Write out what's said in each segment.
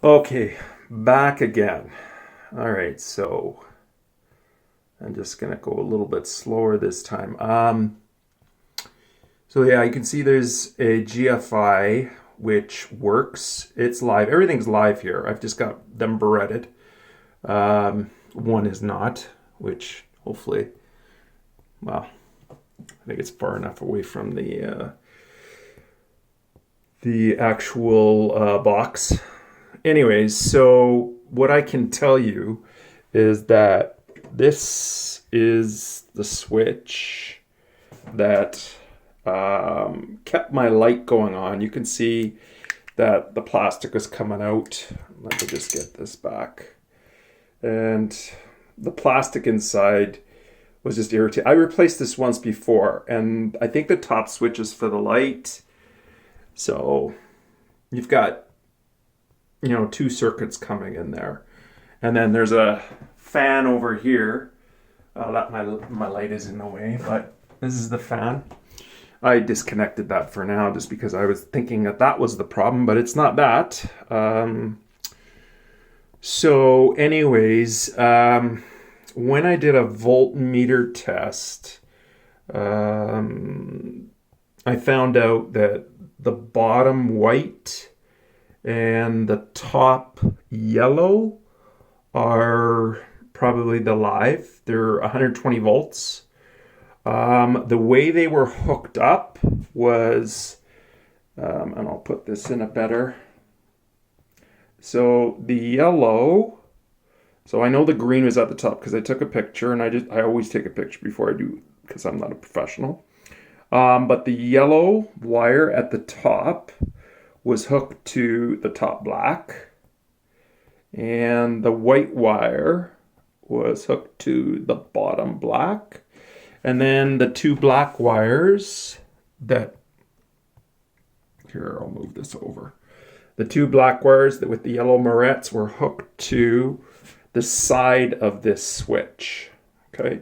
Okay, back again. All right, so I'm just gonna go a little bit slower this time. So yeah, you can see there's a GFI which works. It's live. Everything's live here. I've just got them barretted. One is not, which hopefully, well, I think it's far enough away from the actual box. Anyways, so what I can tell you is that this is the switch that kept my light going on. You can see that the plastic was coming out. Let me just get this back. And the plastic inside was just irritating. I replaced this once before, and I think the top switch is for the light. So you've got, two circuits coming in there. And then there's a fan over here. That my light is in the way, but this is the fan. I disconnected that for now just because I was thinking that was the problem, but it's not that. So anyways, when I did a voltmeter test, I found out that the bottom white and the top yellow are probably the live. They're 120 volts. The way they were hooked up was, and I'll put this in a better. So the yellow, so I know the green was at the top because I took a picture, and I always take a picture before I do because I'm not a professional. But the yellow wire at the top was hooked to the top black, and the white wire was hooked to the bottom black. And then the two black wires here, I'll move this over. The two black wires that with the yellow morettes were hooked to the side of this switch. Okay.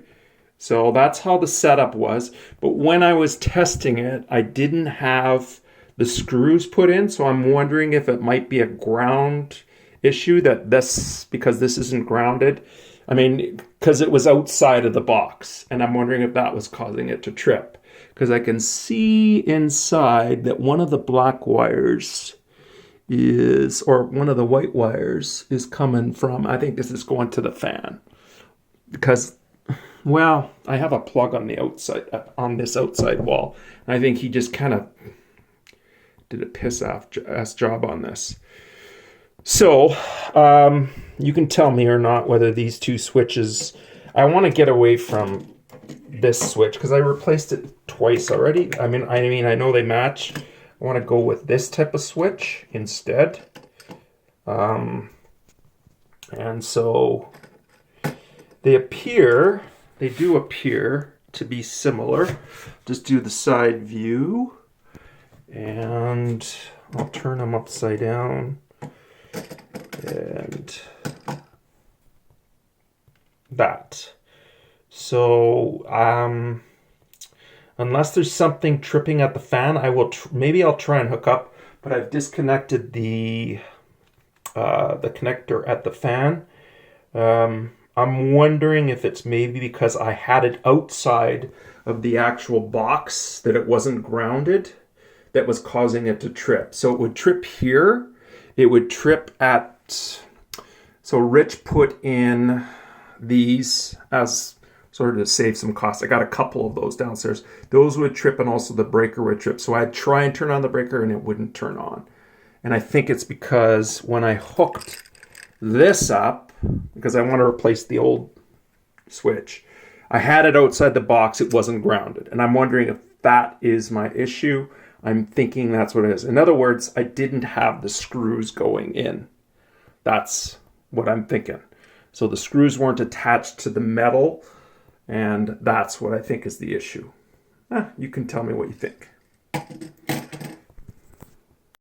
So that's how the setup was. But when I was testing it, I didn't have the screws put in. So I'm wondering if it might be a ground issue because this isn't grounded. I mean, because it was outside of the box. And I'm wondering if that was causing it to trip. Because I can see inside that one of the black wires one of the white wires is coming from, I think this is going to the fan. Because, well, I have a plug on the outside, on this outside wall. And I think he just kind of did a piss-ass job on this. So, you can tell me or not whether these two switches, I want to get away from this switch because I replaced it twice already. I mean, I know they match. I want to go with this type of switch instead. And so they do appear to be similar. Just do the side view, and I'll turn them upside down. And that. So, unless there's something tripping at the fan, I will maybe I'll try and hook up. But I've disconnected the connector at the fan. I'm wondering if it's maybe because I had it outside of the actual box that it wasn't grounded that was causing it to trip. So it would trip here. It would trip so Rich put in these as sort of to save some cost. I got a couple of those downstairs. Those would trip, and also the breaker would trip. So I'd try and turn on the breaker and it wouldn't turn on. And I think it's because when I hooked this up, because I want to replace the old switch, I had it outside the box. It wasn't grounded. And I'm wondering if that is my issue. I'm thinking that's what it is. In other words, I didn't have the screws going in. That's what I'm thinking. So the screws weren't attached to the metal, and that's what I think is the issue. You can tell me what you think.